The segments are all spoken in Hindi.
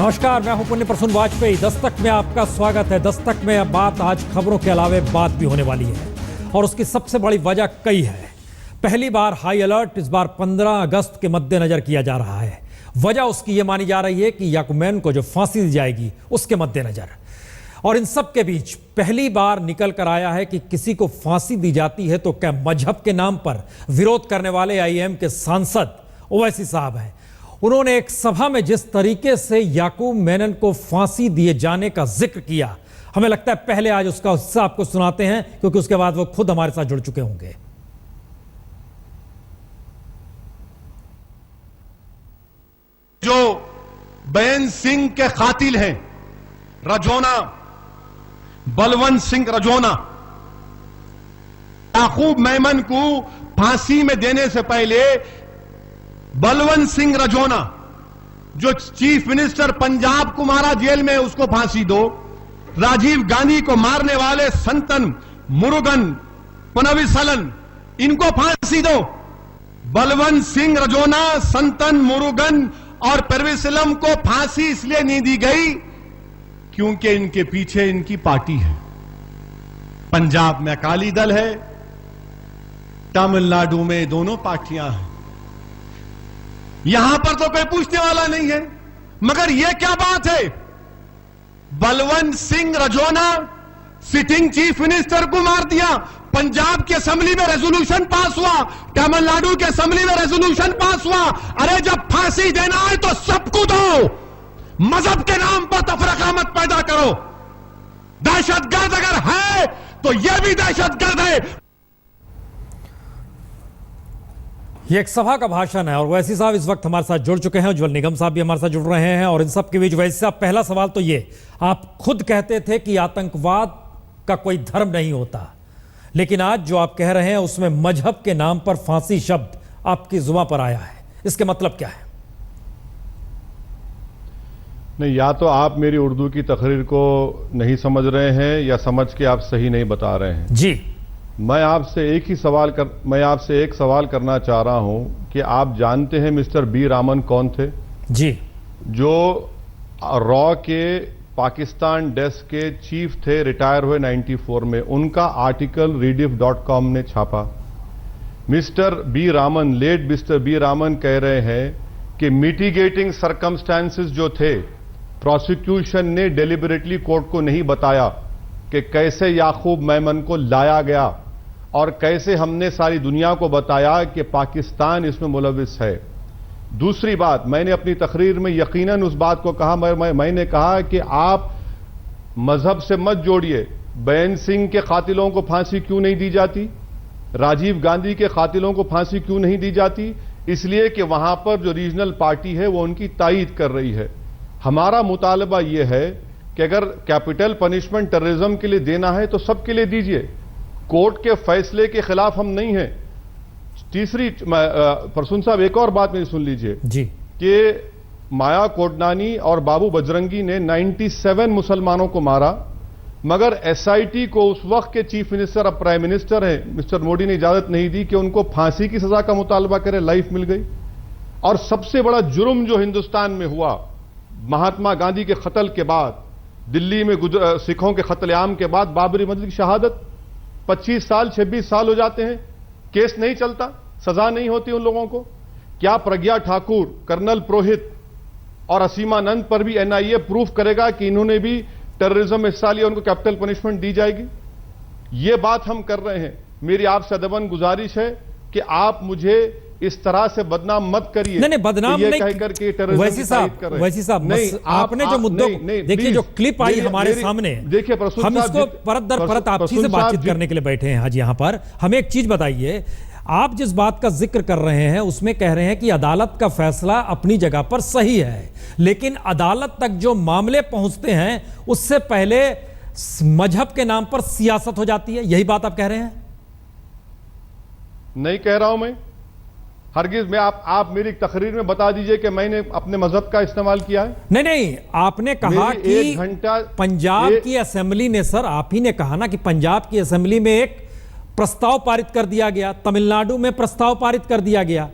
नमस्कार, मैं हूं पुण्य प्रसून वाजपेयी। दस्तक में आपका स्वागत है। दस्तक में अब बात आज खबरों के अलावे बात भी होने वाली है और उसकी सबसे बड़ी वजह कई है। पहली बार हाई अलर्ट इस बार 15 अगस्त के मद्देनजर किया जा रहा है। वजह उसकी यह मानी जा रही है कि याकूब मेनन को जो फांसी दी जाएगी उसके मद्देनजर। और इन सब के बीच पहली बार निकल कर आया है कि किसी को फांसी दी जाती है तो क्या मजहब के नाम पर विरोध करने वाले आईएम के सांसद ओवैसी साहब हैं। उन्होंने एक सभा में जिस तरीके से याकूब मेनन को फांसी दिए जाने का जिक्र किया, हमें लगता है पहले आज उसका हिस्सा आपको सुनाते हैं, क्योंकि उसके बाद वो खुद हमारे साथ जुड़ चुके होंगे। जो बैन सिंह के कातिल हैं, रजौना, बलवंत सिंह रजौना, याकूब मेमन को फांसी में देने से पहले बलवंत सिंह रजौना जो चीफ मिनिस्टर पंजाब को मारा जेल में, उसको फांसी दो। राजीव गांधी को मारने वाले संतन मुरुगन पनविसलन, इनको फांसी दो। बलवंत सिंह रजौना, संतन मुरुगन और परविसलम को फांसी इसलिए नहीं दी गई क्योंकि इनके पीछे इनकी पार्टी है। पंजाब में अकाली दल है, तमिलनाडु में दोनों पार्टियां हैं। यहां पर तो कोई पूछने वाला नहीं है। मगर यह क्या बात है, Balwant Singh Rajoana sitting chief minister को मार दिया। पंजाब की असेंबली में रेजोल्यूशन पास हुआ, तमिलनाडु की असेंबली में रेजोल्यूशन पास हुआ। अरे जब फांसी देना है तो सबको दो, मजहब के नाम पर तफरका मत पैदा करो। दहशतगर्द अगर है तो यह भी दहशतगर्द है। ये एक सभा का भाषण है और ओवैसी साहब इस वक्त हमारे साथ जुड़ चुके हैं। उज्जवल निगम साहब भी हमारे साथ जुड़ रहे हैं। और इन सब के बीच ओवैसी साहब, पहला सवाल तो ये, आप खुद कहते थे कि आतंकवाद का कोई धर्म नहीं होता, लेकिन आज जो आप कह रहे हैं उसमें मजहब के नाम पर फांसी शब्द आपकी जुबान पर आया है, इसके मतलब क्या है? नहीं, या तो आप मेरी उर्दू की तकरीर को नहीं समझ रहे हैं या समझ के आप सही नहीं बता रहे हैं जी। मैं आपसे एक सवाल करना चाह रहा हूं कि आप जानते हैं मिस्टर बी रामन कौन थे? जी। जो रॉ के पाकिस्तान डेस्क के चीफ थे, रिटायर हुए 94 में। उनका आर्टिकल rediff.com ने छापा। Mister B Raman, late mister B Raman कह रहे हैं कि मिटिगेटिंग सर्कमस्टेंसेस जो थे, प्रोसिक्यूशन ने डेलिबरेटली कोर्ट को नहीं बताया कि कैसे याकूब मेमन को लाया गया और कैसे हमने सारी दुनिया को बताया कि पाकिस्तान इसमें मुलविस है। दूसरी बात, मैंने अपनी तकरीर में यकीनन उस बात को कहा, मैंने कहा कि आप मजहब से मत जोड़िए। बैन सिंह के कातिलों को फांसी क्यों नहीं दी जाती? राजीव गांधी के कातिलों को फांसी क्यों नहीं दी जाती? इसलिए कि वहां पर जो रीजनल पार्टी है वो उनकी तायीद कर रही है। हमारा मुतालबा यह है कि अगर कैपिटल पनिशमेंट टेररिज्म के लिए देना है तो सबके लिए दीजिए। कोर्ट के फैसले के खिलाफ हम नहीं हैं। तीसरी, प्रसून साहब एक और बात मेरी सुन लीजिए जी, कि माया कोडनानी और बाबू बजरंगी ने 97 मुसलमानों को मारा, मगर एसआईटी को उस वक्त के चीफ मिनिस्टर, अब प्राइम मिनिस्टर हैं, मिस्टर मोदी ने इजाजत नहीं दी कि उनको फांसी की सजा का मुतालबा करे। लाइफ मिल गई। और सबसे बड़ा जुर्म जो हिंदुस्तान में हुआ महात्मा गांधी के कत्ल के बाद, दिल्ली में सिखों के कत्लेआम के बाद बाबरी मस्जिद की शहादत, 25 साल 26 साल हो जाते हैं, केस नहीं चलता, सजा नहीं होती उन लोगों को। क्या प्रज्ञा ठाकुर, कर्नल पुरोहित और असीमानंद पर भी एनआईए प्रूफ करेगा कि इन्होंने भी टेररिज्म में हिस्सा लिया, उनको कैपिटल पनिशमेंट दी जाएगी? ये बात हम कर रहे हैं। मेरी आपसे अदबन गुजारिश है कि आप मुझे इस तरह से बदनाम मत करिए। नहीं, बदनाम नहीं कहकर के टेररिज्म वैसी साहब, नहीं, आपने जो मुद्दों, देखिए जो क्लिप आई हमारे सामने, देखिए हम इसको परत दर परत आपसी से बातचीत करने के लिए बैठे हैं आज यहाँ पर। हमें एक चीज बताइए, आप जिस बात का जिक्र कर रहे हैं उसमें कह रहे हैं कि अदालत का फैसला अपनी जगह पर सही है, लेकिन अदालत तक जो मामले पहुंचते हैं उससे पहले मजहब के नाम पर सियासत हो जाती है, यही बात आप कह रहे हैं? नहीं कह रहा हूं मैं, हरगिज। मैं आप मेरी तकरीर में बता दीजिए कि मैंने अपने मजहब का इस्तेमाल किया है। नहीं, आपने कहा कि 1 घंटा पंजाब की असेंबली ने, सर आप ही ने कहा ना कि पंजाब की असेंबली में एक प्रस्ताव पारित कर दिया गया, तमिलनाडु में प्रस्ताव पारित कर दिया गया।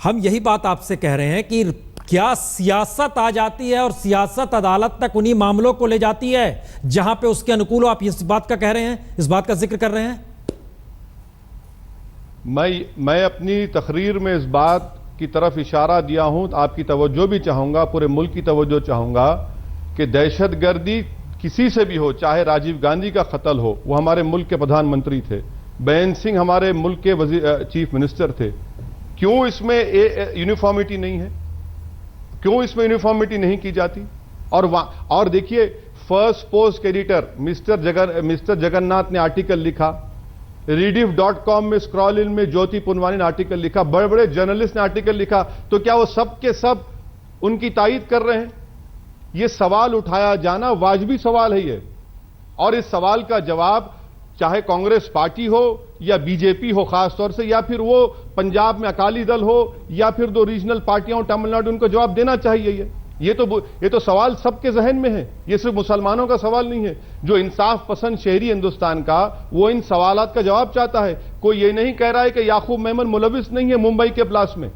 हम यही बात आपसे कह रहे हैं कि क्या सियासत आ जाती है और सियासत अदालत तक उन्हीं मामलों को ले जाती है जहां पे उसके अनुकूल हो? आप इस बात का कह रहे हैं, इस बात का जिक्र कर रहे हैं? मैं अपनी तकरीर में इस बात की तरफ इशारा दिया हूं, आपकी तवज्जो भी चाहूंगा, पूरे मुल्क की तवज्जो चाहूंगा कि दहशतगर्दी किसी से भी हो, चाहे राजीव गांधी का कत्ल हो, वो हमारे मुल्क के प्रधानमंत्री थे, बेन सिंह हमारे मुल्क के चीफ मिनिस्टर थे, क्यों इसमें यूनिफॉर्मिटी नहीं है? क्यों इसमें यूनिफॉर्मिटी नहीं की जाती? और देखिए, first post editor mister Jagannath ने आर्टिकल लिखा, rediff.com में स्क्रॉल इन में ज्योति पुनवानी ने आर्टिकल लिखा, बड़े बड़े जर्नलिस्ट ने आर्टिकल लिखा, तो क्या वो सब के सब उनकी तायीद कर रहे हैं? ये सवाल उठाया जाना वाजिबी सवाल है ये, और इस सवाल का जवाब चाहे कांग्रेस पार्टी हो या बीजेपी हो खास तौर से, या फिर वो पंजाब में अकाली दल हो, या फिर 2 रीजनल पार्टियां हो तमिलनाडु, उनको जवाब देना चाहिए। ये तो सवाल सबके जहन में है, ये सिर्फ मुसलमानों का सवाल नहीं है। जो इंसाफ पसंद शहरी हिंदुस्तान का, वो इन सवालात का जवाब चाहता है। कोई ये नहीं कह रहा है कि याकूब मेमन मुलविस नहीं है मुंबई के ब्लास्ट में,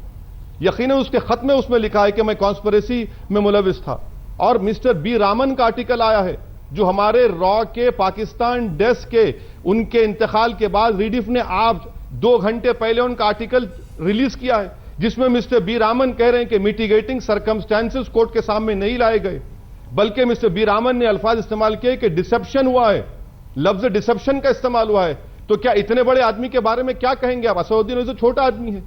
यकीनन उसके खत में उसमें लिखा है कि मैं कॉन्स्पिरेसी में मुलविस था। और मिस्टर बी रामन का आर्टिकल आया है, जो हमारे रॉ के पाकिस्तान डेस्क के उनके इंतकाल के बाद रीडिफ ने आप 2 घंटे पहले उनका आर्टिकल रिलीज किया है, जिसमें मिस्टर बी रामन कह रहे हैं कि मिटिगेटिंग सर्कमस्टेंसेस कोर्ट के सामने नहीं लाए गए, बल्कि मिस्टर बी रामन ने अल्फाज इस्तेमाल किए कि डिसेप्शन हुआ है, लफ्ज डिसेप्शन का इस्तेमाल हुआ है। तो क्या इतने बड़े आदमी के बारे में क्या कहेंगे आप? असदुद्दीन ओवैसी छोटा आदमी है।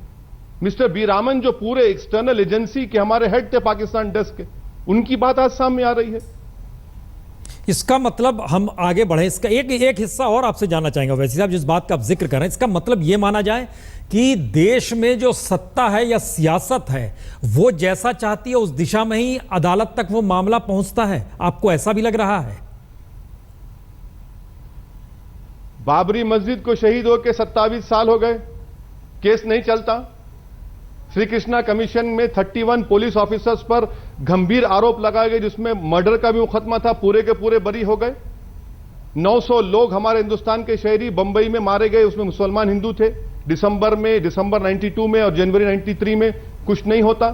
मिस्टर बी रामन जो पूरे एक्सटर्नल एजेंसी के हमारे हेड थे पाकिस्तान डेस्क के, उनकी बात आज सामने आ रही है। इसका मतलब, हम आगे बढ़े, इसका एक हिस्सा और आपसे जानना चाहेंगे वैसे साहब, जिस बात का आप जिक्र कर रहे हैं, इसका मतलब यह माना जाए कि देश में जो सत्ता है या सियासत है वो जैसा चाहती है उस दिशा में ही अदालत तक वो मामला पहुंचता है? आपको ऐसा भी लग रहा है? बाबरी मस्जिद को शहीद होकर 27 साल हो गए, केस नहीं चलता। श्री कृष्णा कमीशन में 31 पुलिस ऑफिसर्स पर गंभीर आरोप लगाए गए, जिसमें मर्डर का भी मुकदमा था, पूरे के पूरे बरी हो गए। 900 लोग हमारे हिंदुस्तान के शहरी बंबई में मारे गए, उसमें मुसलमान हिंदू थे। दिसंबर 92 में और जनवरी 93 में कुछ नहीं होता।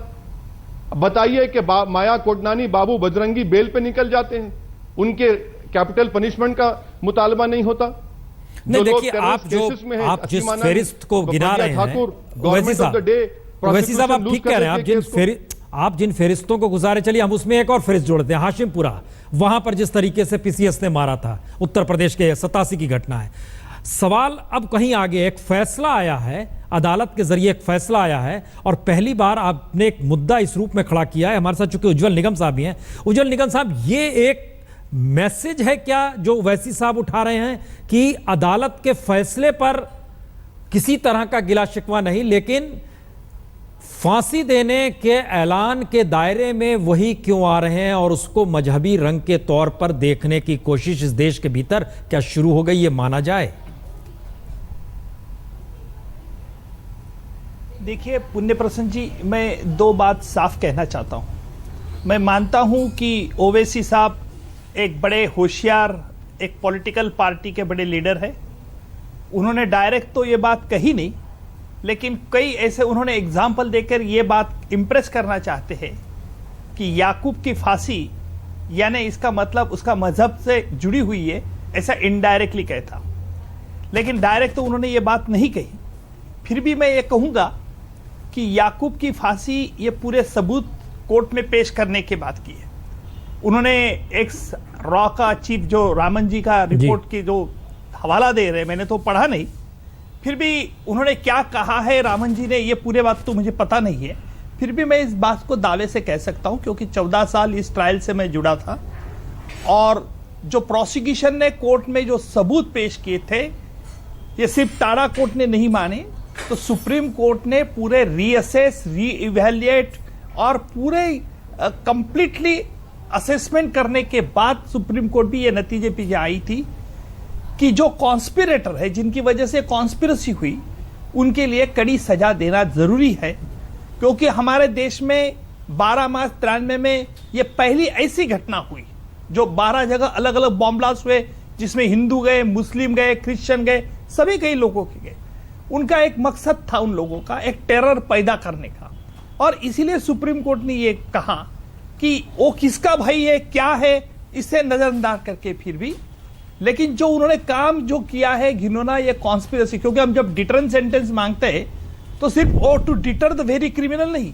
बताइए कि माया कोडनानी, बाबू बजरंगी बेल पे निकल जाते हैं, उनके कैपिटल पनिशमेंट का मुतालबा नहीं होता। नहीं, देखिए, आप जिस फेरिस्त को गिना रहे हैं, वैसी साहब आप ठीक कह रहे हैं, आप जिन फेरिस्तों को गुजारे, चलिए हम उसमें एक और फेरिस्त जोड़ते हैं, हाशिमपुरा, वहां पर जिस तरीके से पीसीएस ने मारा था, उत्तर प्रदेश के 87 की घटना है। सवाल अब कहीं आगे, एक फैसला आया है, अदालत के जरिए एक फैसला आया है, और पहली बार आपने एक मुद्दा इस रूप में खड़ा किया है। हमारे साथ चूंकि उज्जवल निगम साहब भी हैं। उज्जवल निगम साहब, ये एक मैसेज है क्या जो ओवैसी साहब उठा रहे हैं कि अदालत के फैसले पर किसी तरह का गिला शिकवा नहीं, लेकिन फांसी देने के ऐलान के दायरे में वही क्यों आ रहे हैं, और उसको मजहबी रंग के तौर पर देखने की कोशिश इस देश के भीतर क्या शुरू हो गई, ये माना जाए? देखिए पुण्य प्रसन्न जी, मैं 2 बात साफ कहना चाहता हूं। मैं मानता हूं कि ओवैसी साहब एक बड़े होशियार, एक पॉलिटिकल पार्टी के बड़े लीडर हैं। उन्होंने डायरेक्ट तो ये बात कही नहीं, लेकिन कई ऐसे उन्होंने एग्जाम्पल देकर ये बात इंप्रेस करना चाहते हैं कि याकूब की फांसी, यानी इसका मतलब उसका मजहब से जुड़ी हुई है, ऐसा इनडायरेक्टली कहता। लेकिन डायरेक्ट तो उन्होंने ये बात नहीं कही। फिर भी मैं ये कहूँगा कि याकूब की फांसी ये पूरे सबूत कोर्ट में पेश करने के बाद की है। उन्होंने एक्स रॉ का चीफ जो रामन जी का रिपोर्ट की जो हवाला दे रहे, मैंने तो पढ़ा नहीं, फिर भी उन्होंने क्या कहा है रामन जी ने, ये पूरे बात तो मुझे पता नहीं है। फिर भी मैं इस बात को दावे से कह सकता हूं, क्योंकि 14 साल इस ट्रायल से मैं जुड़ा था, और जो प्रोसिक्यूशन ने कोर्ट में जो सबूत पेश किए थे, ये सिर्फ टाडा कोर्ट ने नहीं माने, तो सुप्रीम कोर्ट ने पूरे रीअसेस, रीइवैल्यूएट और पूरे कंप्लीटली असेसमेंट करने के बाद सुप्रीम कोर्ट भी ये नतीजे पे आई थी कि जो कॉन्स्पिरेटर है, जिनकी वजह से कॉन्स्पिरेसी हुई, उनके लिए कड़ी सजा देना जरूरी है। क्योंकि हमारे देश में 12 मार्च 93 में ये पहली ऐसी घटना हुई जो 12 जगह अलग अलग बॉम्ब ब्लास्ट हुए, जिसमें हिंदू गए, मुस्लिम गए, क्रिश्चियन गए, सभी कई लोगों के गए। उनका एक मकसद था, उन लोगों का एक टेरर पैदा करने का, और इसीलिए सुप्रीम कोर्ट ने ये कहा कि वो किसका भाई है, क्या है, इसे नजरअंदाज करके फिर भी, लेकिन जो उन्होंने काम जो किया है घिनौना, ये कॉन्स्पिरेसी, क्योंकि हम जब डिटरेंस सेंटेंस मांगते हैं तो सिर्फ ओ to deter the very criminal नहीं,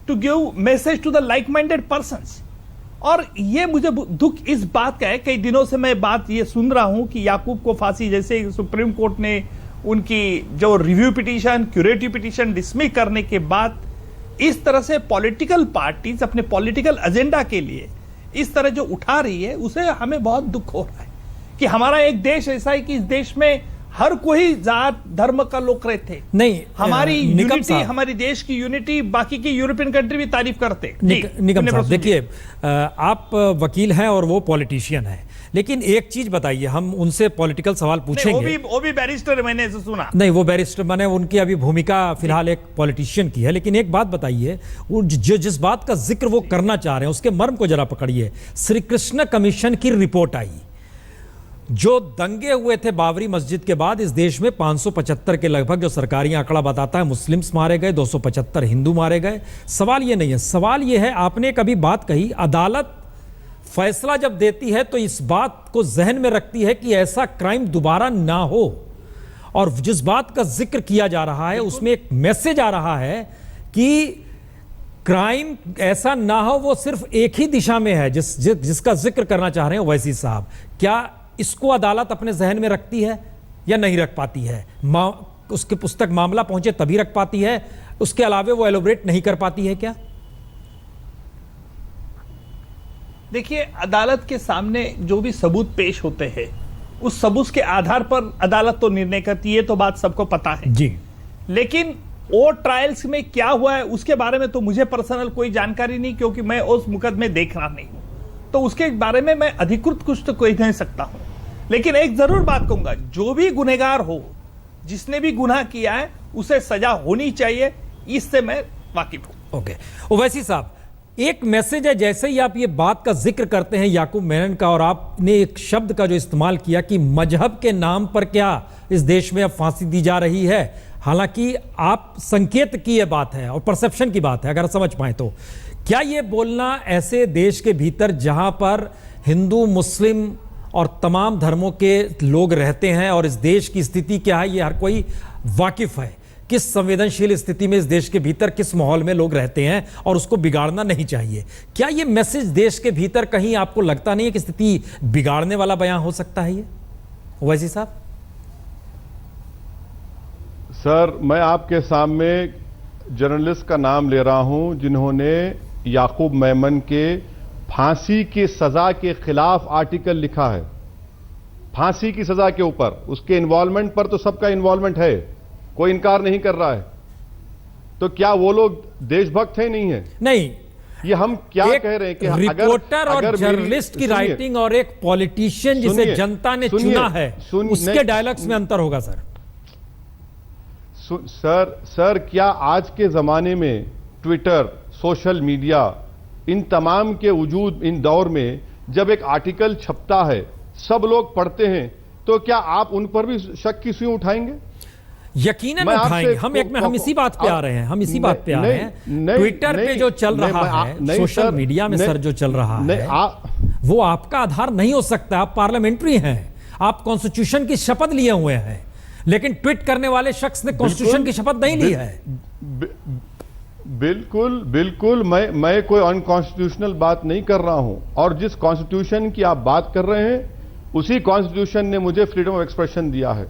to give message to the like minded persons. और ये मुझे दुख इस बात का है, कई दिनों से मैं बात ये सुन रहा हूं कि याकूब को फांसी, जैसे सुप्रीम कोर्ट ने उनकी जो review petition, curative petition dismiss करने के बाद इस तरह से पॉलिटिकल पार्टीज अपने पॉलिटिकल एजेंडा के लिए इस तरह जो उठा रही है, उसे हमें बहुत दुख हो रहा है कि हमारा एक देश ऐसा है कि इस देश में हर कोई जात धर्म का लोग रहते हैं। नहीं, हमारी निगम यूनिटी, साहब, हमारी देश की यूनिटी बाकी की यूरोपियन कंट्री भी तारीफ करते। निगम साहब देखिए, आप वकील हैं और वो पॉलिटिशियन हैं, लेकिन एक चीज बताइए, हम उनसे पॉलिटिकल सवाल पूछेंगे। वो भी बैरिस्टर, मैंने ऐसे सुना। नहीं, वो बैरिस्टर बने, उनकी अभी भूमिका फिलहाल एक पॉलिटिशियन की है, लेकिन एक बात बताइए, वो जिस बात का जिक्र वो करना चाह रहे हैं उसके मर्म को जरा पकड़िए। श्री कृष्ण कमीशन की रिपोर्ट आई, जो दंगे हुए थे बाबरी मस्जिद के बाद इस देश में 575 के लगभग जो सरकारी आंकड़ा बताता है मुस्लिम्स मारे गए, 275 हिंदू मारे गए। सवाल ये नहीं है, सवाल ये है, आपने कभी बात कही, अदालत फैसला जब देती है तो इस बात को जहन में रखती है कि ऐसा क्राइम दोबारा ना हो, और जिस बात का जिक्र किया जा रहा है उसमें एक मैसेज आ रहा है कि क्राइम ऐसा ना हो, वो सिर्फ एक ही दिशा में है जिसका जिक्र करना चाह रहे हैं ओवैसी साहब। क्या इसको अदालत अपने जहन में रखती है या नहीं रख पाती है? उसके पुस्तक मामला पहुंचे तभी रख पाती है, उसके अलावा वो एलोबरेट नहीं कर पाती है क्या? देखिए, अदालत के सामने जो भी सबूत पेश होते हैं उस सबूत के आधार पर अदालत तो निर्णय करती है, तो बात सबको पता है जी। लेकिन वो ट्रायल्स में क्या हुआ है उसके बारे में तो मुझे पर्सनल कोई जानकारी नहीं, क्योंकि मैं उस मुकदमे देखना नहीं हूं, तो उसके बारे में मैं अधिकृत कुछ तो कोई नहीं सकता हूं। लेकिन एक जरूर बात कहूंगा, जो भी गुनहगार हो, जिसने भी गुनाह किया है, उसे सजा होनी चाहिए, इससे मैं वाकिफ हूं। ओके, ओवैसी साहब, एक मैसेज है, जैसे ही आप ये बात का जिक्र करते हैं याकूब मेनन का, और आपने एक शब्द का जो इस्तेमाल किया कि मजहब के नाम पर क्या इस देश में अब फांसी दी जा रही है, हालांकि आप संकेत की ये बात है और परसेप्शन की बात है, अगर समझ पाए तो क्या ये बोलना ऐसे देश के भीतर जहां पर हिंदू, मुस्लिम और तमाम धर्मों के लोग रहते हैं, और इस देश की स्थिति क्या है ये हर कोई वाकिफ है, किस संवेदनशील स्थिति में इस देश के भीतर किस माहौल में लोग रहते हैं, और उसको बिगाड़ना नहीं चाहिए, क्या ये मैसेज देश के भीतर कहीं आपको लगता नहीं है कि स्थिति बिगाड़ने वाला बयान हो सकता है ये ओवैसी साहब? सर, मैं आपके सामने जर्नलिस्ट का नाम ले रहा हूं जिन्होंने याकूब मेमन के फांसी की सजा के खिलाफ आर्टिकल लिखा है। फांसी की सजा के ऊपर, उसके इन्वॉल्वमेंट पर तो सबका इन्वॉल्वमेंट है, कोई इनकार नहीं कर रहा है, तो क्या वो लोग देशभक्त हैं? नहीं है। नहीं, ये हम क्या कह रहे हैं कि रिपोर्टर और जर्नलिस्ट की राइटिंग और एक पॉलिटिशियन जिसे जनता ने चुना है, उसके डायलॉग्स में अंतर होगा सर। सर, क्या आज के जमाने में ट्विटर, सोशल मीडिया, इन तमाम के वजूद इन दौर में जब एक आर्टिकल छपता है, सब लोग पढ़ते हैं, तो क्या आप उन पर भी शक की सुई उठाएंगे? यकीनन उठाएंगे। हम इसी बात पे आ रहे हैं, हम इसी बात पे आ रहे हैं। ट्विटर पे जो चल रहा है, सोशल मीडिया में सर जो चल रहा है, वो आपका आधार नहीं हो सकता। आप पार्लियामेंट्री हैं, आप कॉन्स्टिट्यूशन की शपथ लिए हुए हैं, लेकिन ट्वीट करने वाले शख्स ने कॉन्स्टिट्यूशन की शपथ नहीं ली है। बिल्कुल, मैं कोई अनकॉन्स्टिट्यूशनल बात नहीं कर रहा हूं, और जिस कॉन्स्टिट्यूशन की आप बात कर रहे हैं उसी कॉन्स्टिट्यूशन ने मुझे फ्रीडम ऑफ एक्सप्रेशन दिया है,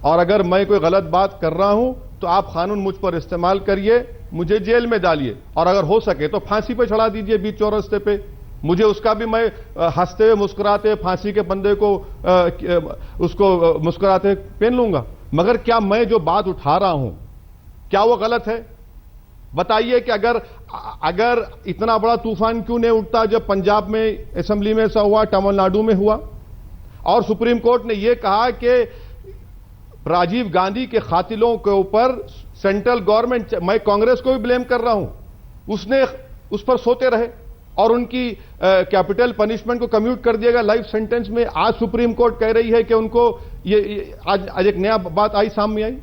और अगर मैं कोई गलत बात कर रहा हूं तो आप कानून मुझ पर इस्तेमाल करिए, मुझे जेल में डालिए, और अगर हो सके तो फांसी पे चढ़ा दीजिए बीच चौरस्ते पे। मुझे उसका भी, मैं हंसते हुए मुस्कुराते हुए फांसी के पंदे को उसको मुस्कुराते हुए पहन लूंगा। मगर क्या मैं जो बात उठा रहा हूं क्या वो गलत है? बताइए कि अगर इतना बड़ा तूफान क्यों नहीं उठता जब पंजाब में असेंबली में ऐसा हुआ, तमिलनाडु में हुआ, और सुप्रीम कोर्ट ने यह कहा कि राजीव गांधी के कातिलों के ऊपर सेंट्रल गवर्नमेंट, मैं कांग्रेस को भी ब्लेम कर रहा हूं, उसने उस पर सोते रहे और उनकी कैपिटल पनिशमेंट को कम्यूट कर दिया गया लाइफ सेंटेंस में। आज सुप्रीम कोर्ट कह रही है कि उनको ये आज एक नया बात आई, सामने आई।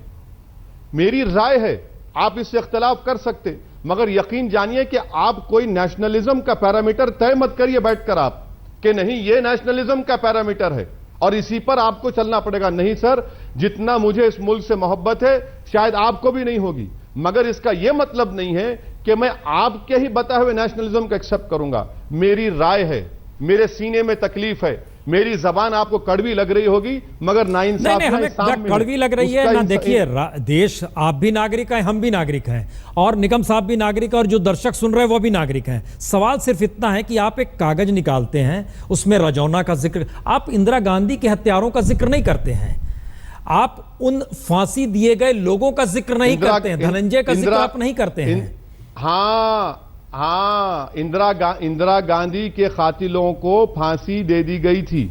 मेरी राय है, आप इससे इख्तलाफ कर सकते, मगर यकीन जानिए कि आप कोई नेशनलिज्म का पैरामीटर तय मत करिए बैठकर आप कि नहीं ये नेशनलिज्म का पैरामीटर है और इसी पर आपको चलना पड़ेगा। नहीं सर, जितना मुझे इस मुल्क से मोहब्बत है शायद आपको भी नहीं होगी, मगर इसका यह मतलब नहीं है कि मैं आपके ही बताए हुए नेशनलिज्म को एक्सेप्ट करूंगा। मेरी राय है, मेरे सीने में तकलीफ है, मेरी जबान आपको कड़वी लग रही होगी मगर नाइंसाफ नहीं, हमें कड़वी लग रही है ना। देखिए, देश, आप भी नागरिक हैं, हम भी नागरिक हैं, और निगम साहब भी नागरिक हैं, और जो दर्शक सुन रहे हैं वो भी नागरिक हैं। सवाल सिर्फ इतना है कि आप एक कागज निकालते हैं, उसमें रजौना का जिक्र, आप इंदिरा गांधी के हत्यारों का जिक्र नहीं करते हैं, आप उन फांसी दिए गए लोगों का जिक्र नहीं करते हैं, धनंजय का जिक्र आप नहीं करते हैं। हाँ, इंदिरा गांधी के कातिलों को फांसी दे दी गई थी,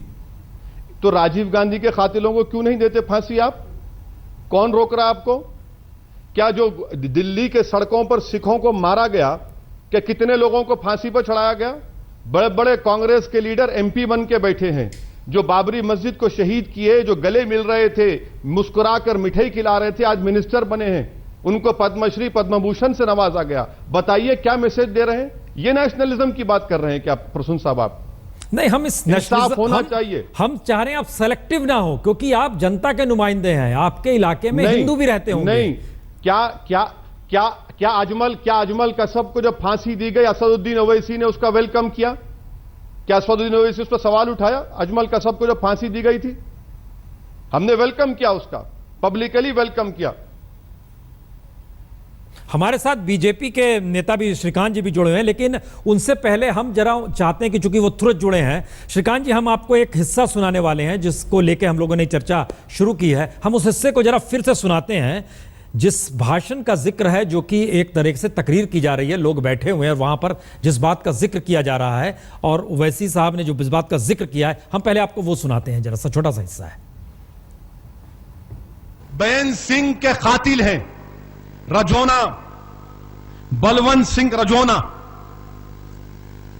तो राजीव गांधी के कातिलों को क्यों नहीं देते फांसी आप? कौन रोक रहा है आपको? क्या जो दिल्ली के सड़कों पर सिखों को मारा गया, क्या कितने लोगों को फांसी पर चढ़ाया गया? बड़े बड़े कांग्रेस के लीडर एमपी बन के बैठे हैं, जो बाबरी मस्जिद को शहीद किए, जो गले मिल रहे थे, मुस्कुराकर मिठाई खिला रहे थे, आज मिनिस्टर बने हैं, उनको पद्मश्री पद्मभूषण से नवाजा गया। बताइए क्या मैसेज दे रहे हैं? ये नेशनलिज्म की बात कर रहे हैं क्या प्रसून साहब आप? नहीं, हम इस इंसाफ होना चाहिए। हम चाह रहे हैं आप सेलेक्टिव ना हो, क्योंकि आप जनता के नुमाइंदे हैं, आपके इलाके में हिंदू भी रहते होंगे। नहीं, क्या अजमल कसब को जब फांसी दी गई, असदुद्दीन ओवैसी ने उसका वेलकम किया? क्या असदुद्दीन ओवैसी उस पर सवाल उठाया? अजमल कसब को जब फांसी दी गई थी, हमने वेलकम किया, उसका पब्लिकली वेलकम किया। हमारे साथ बीजेपी के नेता भी श्रीकांत जी भी जुड़े हैं, लेकिन उनसे पहले हम जरा चाहते हैं कि चूंकि वो तुरंत जुड़े हैं, श्रीकांत जी, हम आपको एक हिस्सा सुनाने वाले हैं जिसको लेके हम लोगों ने चर्चा शुरू की है। हम उस हिस्से को जरा फिर से सुनाते हैं, जिस भाषण का जिक्र है, जो कि एक तरीके से तकरीर की जा रही है, लोग बैठे हुए हैं और वहां पर जिस बात का जिक्र किया जा रहा है, और ओवैसी साहब ने जो इस बात का जिक्र किया है, हम पहले आपको वो सुनाते हैं, जरा सा छोटा सा हिस्सा है। बेन सिंह के कातिल हैं रजौना, बलवंत सिंह रजौना।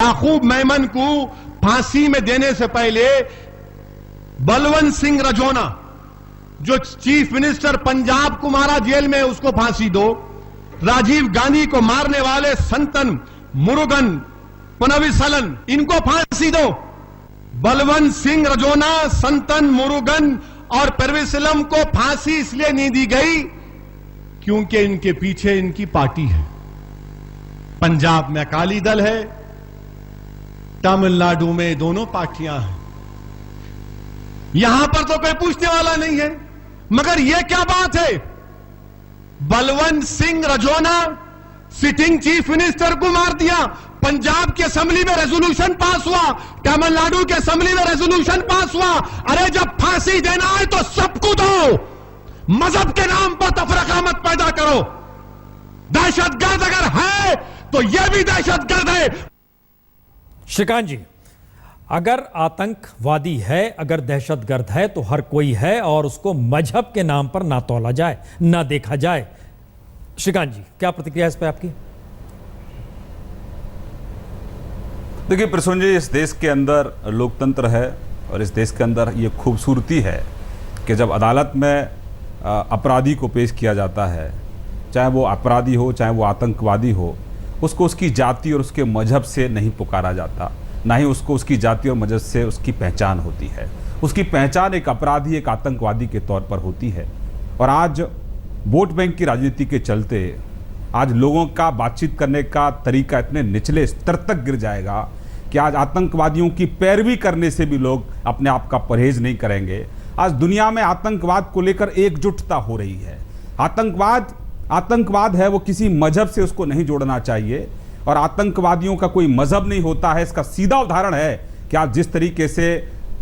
याकूब मेमन को फांसी में देने से पहले बलवंत सिंह रजौना, जो चीफ मिनिस्टर पंजाब को मारा जेल में, उसको फांसी दो। राजीव गांधी को मारने वाले संतन मुरुगन पनविसलन, इनको फांसी दो। बलवंत सिंह रजौना, संतन मुरुगन और परविसलम को फांसी इसलिए नहीं दी गई क्योंकि इनके पीछे इनकी पार्टी है। पंजाब में अकाली दल है, तमिलनाडु में दोनों पार्टियां हैं, यहां पर तो कोई पूछने वाला नहीं है। मगर यह क्या बात है? Balwant Singh Rajoana sitting chief minister को मार दिया। पंजाब की असेंबली में रेजोल्यूशन पास हुआ, तमिलनाडु की असेंबली में रेजोल्यूशन पास हुआ। अरे जब फांसी देना है तो सबको दो, मजहब के नाम पर तफरका मत पैदा करो। दहशतगर्द अगर है तो यह भी दहशतगर्द है। श्रीकांत जी, अगर आतंकवादी है, अगर दहशतगर्द है, तो हर कोई है, और उसको मजहब के नाम पर ना तौला जाए, ना देखा जाए। श्रीकांत जी, क्या प्रतिक्रिया इस पर आपकी? देखिए प्रसून जी, इस देश के अंदर लोकतंत्र है और इस देश के अंदर ये खूबसूरती है कि जब अदालत में अपराधी को पेश किया जाता है, चाहे वो अपराधी हो चाहे वो आतंकवादी हो, उसको उसकी जाति और उसके मजहब से नहीं पुकारा जाता, ना ही उसको उसकी जाति और मजहब से उसकी पहचान होती है। उसकी पहचान एक अपराधी, एक आतंकवादी के तौर पर होती है। और आज वोट बैंक की राजनीति के चलते आज लोगों का बातचीत करने का तरीका इतने निचले स्तर तक गिर जाएगा कि आज आतंकवादियों की पैरवी करने से भी लोग अपने आप का परहेज नहीं करेंगे। आज दुनिया में आतंकवाद को लेकर एकजुटता हो रही है। आतंकवाद है, वो किसी मजहब से उसको नहीं जोड़ना चाहिए, और आतंकवादियों का कोई मजहब नहीं होता है। इसका सीधा उदाहरण है कि आज जिस तरीके से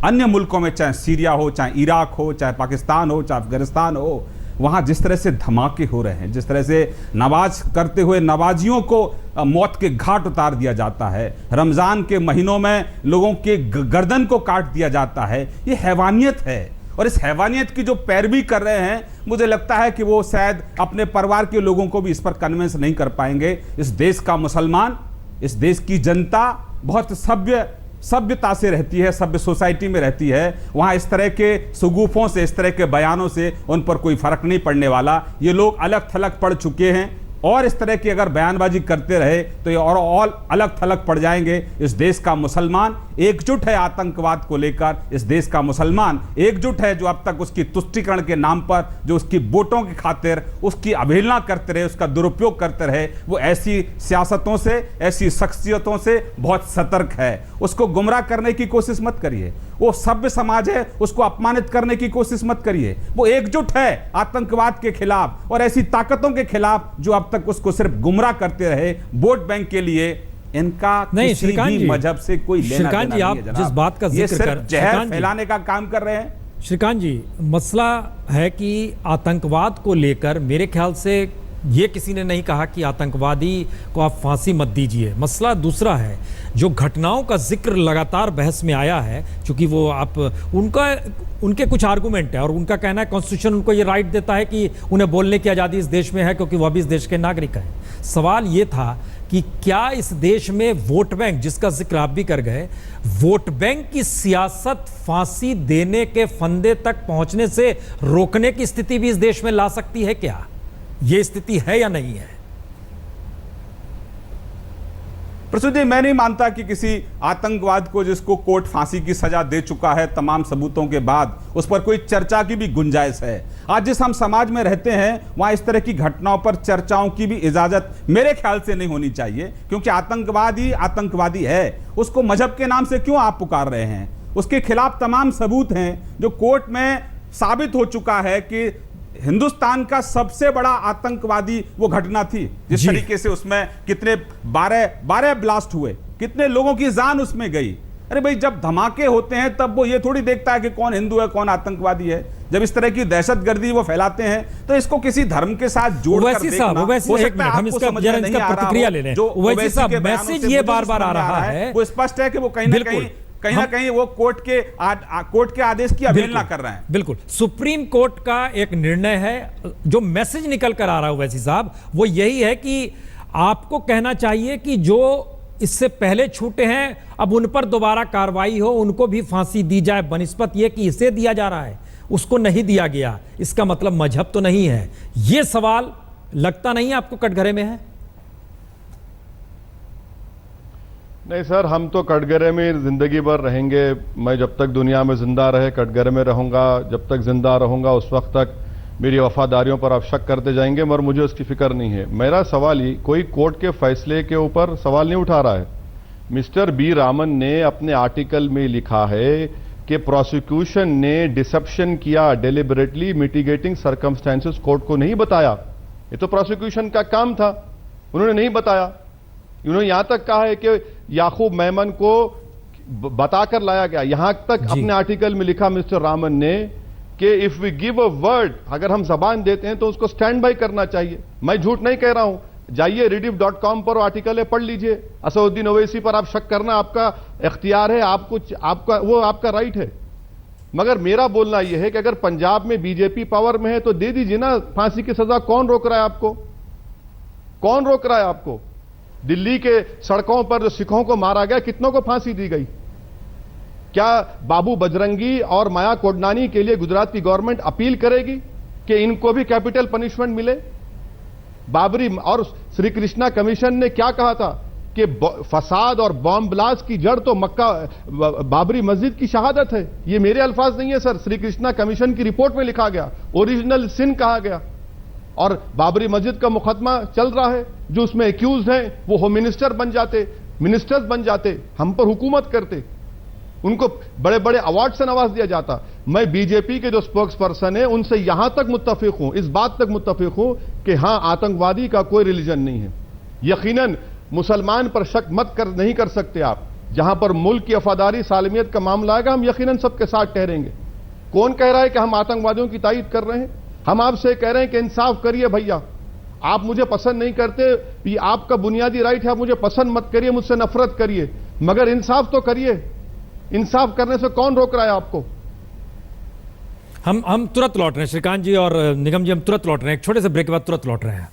अन्य मुल्कों में, चाहे सीरिया हो, चाहे इराक हो, चाहे पाकिस्तान हो, चाहे अफगानिस्तान हो, वहाँ जिस तरह से धमाके हो रहे हैं, जिस तरह से नमाज करते हुए नमाजियों को मौत के घाट उतार दिया जाता है, रमज़ान के महीनों में लोगों के गर्दन को काट दिया जाता है, ये हैवानियत है। और इस हैवानियत की जो पैरवी कर रहे हैं, मुझे लगता है कि वो शायद अपने परिवार के लोगों को भी इस पर कन्विंस नहीं कर पाएंगे। इस देश का मुसलमान, इस देश की जनता बहुत सभ्यता से रहती है, सभ्य सोसाइटी में रहती है। वहाँ इस तरह के सुगूफों से, इस तरह के बयानों से उन पर कोई फर्क नहीं पड़ने वाला। ये लोग अलग थलग पड़ चुके हैं और इस तरह की अगर बयानबाजी करते रहे तो ये और अलग थलग पड़ जाएंगे। इस देश का मुसलमान एकजुट है आतंकवाद को लेकर, इस देश का मुसलमान एकजुट है जो अब तक उसकी तुष्टीकरण के नाम पर, जो उसकी वोटों की खातिर उसकी अवहेलना करते रहे, उसका दुरुपयोग करते रहे, वो ऐसी सियासतों से, ऐसी शख्सियतों से बहुत सतर्क है। उसको गुमराह करने की कोशिश मत करिए। वो सभ्य समाज है, उसको अपमानित करने की कोशिश मत करिए। वो एकजुट है आतंकवाद के खिलाफ और ऐसी ताकतों के खिलाफ जो अब तक उसको सिर्फ गुमराह करते रहे वोट बैंक के लिए। इनका नहीं, किसी भी मजहब से कोई लेना देना नहीं है आप जनाब। जिस बात का ये जिक्र सिर्फ कर जहर फैलाने का काम कर रहे हैं। श्रीकांत जी, मसला है कि आतंकवाद को लेकर मेरे ख्याल से ये किसी ने नहीं कहा कि आतंकवादी को आप फांसी मत दीजिए। मसला दूसरा है, जो घटनाओं का जिक्र लगातार बहस में आया है, क्योंकि वो आप उनके कुछ आर्गुमेंट है और उनका कहना है कॉन्स्टिट्यूशन उनको ये राइट देता है कि उन्हें बोलने की आज़ादी इस देश में है क्योंकि वह भी इस देश के नागरिक हैं। सवाल ये था कि क्या इस देश में वोट बैंक, जिसका जिक्र आप भी कर गए, वोट बैंक की सियासत फांसी देने के फंदे तक पहुंचने से रोकने की स्थिति भी इस देश में ला सकती है? क्या ये स्थिति है या नहीं है? प्रसूत जी, मैं नहीं मानता कि किसी आतंकवाद को, जिसको कोर्ट फांसी की सजा दे चुका है तमाम सबूतों के बाद, उस पर कोई चर्चा की भी गुंजाइश है। आज जिस हम समाज में रहते हैं वहां इस तरह की घटनाओं पर चर्चाओं की भी इजाजत मेरे ख्याल से नहीं होनी चाहिए, क्योंकि आतंकवादी आतंकवादी है। उसको मजहब के नाम से क्यों आप पुकार रहे हैं? उसके खिलाफ तमाम सबूत हैं जो कोर्ट में साबित हो चुका है कि हिंदुस्तान का सबसे बड़ा आतंकवादी वो घटना थी। जिस तरीके से उसमें कितने 12 ब्लास्ट हुए, कितने लोगों की जान उसमें गई। अरे भाई, जब धमाके होते हैं तब वो ये थोड़ी देखता है कि कौन हिंदू है कौन आतंकवादी है। जब इस तरह की दहशतगर्दी वो फैलाते हैं तो इसको किसी धर्म के साथ जोड़कर देखना, हो सकता है आपको समझ में नहीं आ रहा हो। जो ओवैसी के बयानों से मैसेज ये बार-बार आ रहा है, वो स्पष्ट है कि वो कहीं ना कहीं वो कोर्ट के आदेश की अवहेलना कर रहे हैं। बिल्कुल, सुप्रीम कोर्ट का एक निर्णय है। जो मैसेज निकल कर आ रहा है ओवैसी साहब, वो यही है कि आपको कहना चाहिए कि जो इससे पहले छूटे हैं अब उन पर दोबारा कार्रवाई हो, उनको भी फांसी दी जाए, बनिस्बत ये कि इसे दिया जा रहा है उसको नहीं दिया गया। इसका मतलब मजहब तो नहीं है। यह सवाल लगता नहीं आपको कटघरे में है? नहीं सर, हम तो कटघरे में जिंदगी भर रहेंगे। मैं जब तक दुनिया में जिंदा रहे कटघरे में रहूंगा। जब तक जिंदा रहूंगा उस वक्त तक मेरी वफादारियों पर आप शक करते जाएंगे, मगर मुझे उसकी फिक्र नहीं है। मेरा सवाल ही कोई कोर्ट के फैसले के ऊपर सवाल नहीं उठा रहा है। मिस्टर बी रामन ने अपने आर्टिकल में लिखा है कि प्रोसिक्यूशन ने डिसेप्शन किया, डेलिबरेटली मिटिगेटिंग सर्कमस्टेंसेस कोर्ट को नहीं बताया। ये तो प्रोसिक्यूशन का काम था, उन्होंने नहीं बताया। उन्होंने यहां तक कहा है कि याकूब मेमन को बताकर लाया गया। यहां तक अपने आर्टिकल में लिखा मिस्टर रामन ने कि if we give a word, अगर हम जबान देते हैं तो उसको स्टैंड बाय करना चाहिए। मैं झूठ नहीं कह रहा हूं, जाइए rediff.com पर आर्टिकल है, पढ़ लीजिए। असदुद्दीन ओवैसी पर आप शक करना आपका इख्तियार है, आपका राइट है। मगर मेरा बोलना यह है कि अगर पंजाब में बीजेपी पावर में है तो दे दीजिए ना फांसी की सजा। कौन रोक रहा है आपको? कौन रोक रहा है आपको? दिल्ली के सड़कों पर जो सिखों को मारा गया, कितनों को फांसी दी गई? क्या बाबू बजरंगी और माया कोडनानी के लिए गुजरात की गवर्नमेंट अपील करेगी कि इनको भी कैपिटल पनिशमेंट मिले? बाबरी और श्री कृष्णा कमीशन ने क्या कहा था कि फसाद और बॉम्ब ब्लास्ट की जड़ तो मक्का बाबरी मस्जिद की शहादत है। ये मेरे अल्फाज नहीं है सर, श्री कृष्णा कमीशन की रिपोर्ट में लिखा गया, ओरिजिनल सिन कहा गया। और बाबरी मस्जिद का मुकदमा चल रहा है, जो उसमें एक्यूज हैं वो होम मिनिस्टर बन जाते, मिनिस्टर्स बन जाते, हम पर हुकूमत करते, उनको बड़े बड़े अवार्ड से नवाज दिया जाता। मैं बीजेपी के जो स्पोक्स पर्सन है उनसे यहां तक मुत्तफिक हूं, इस बात तक मुत्तफिक हूं कि हां, आतंकवादी का कोई रिलीजन नहीं है। यकीनन मुसलमान पर शक नहीं कर सकते आप। जहां पर मुल्क की वफादारी सालमियत का मामला आएगा, हम यकीनन सबके साथ ठहरेंगे। कौन कह रहा है कि हम आतंकवादियों की तायीद कर रहे हैं? हम आपसे कह रहे हैं कि इंसाफ करिए भैया। आप मुझे पसंद नहीं करते, ये आपका बुनियादी राइट है, आप मुझे पसंद मत करिए, मुझसे नफरत करिए, मगर इंसाफ तो करिए। इंसाफ करने से कौन रोक रहा है आपको? हम तुरंत लौट रहे हैं, श्रीकांत जी और निगम जी, हम तुरंत लौट रहे हैं, एक छोटे से ब्रेक के बाद तुरंत लौट रहे हैं।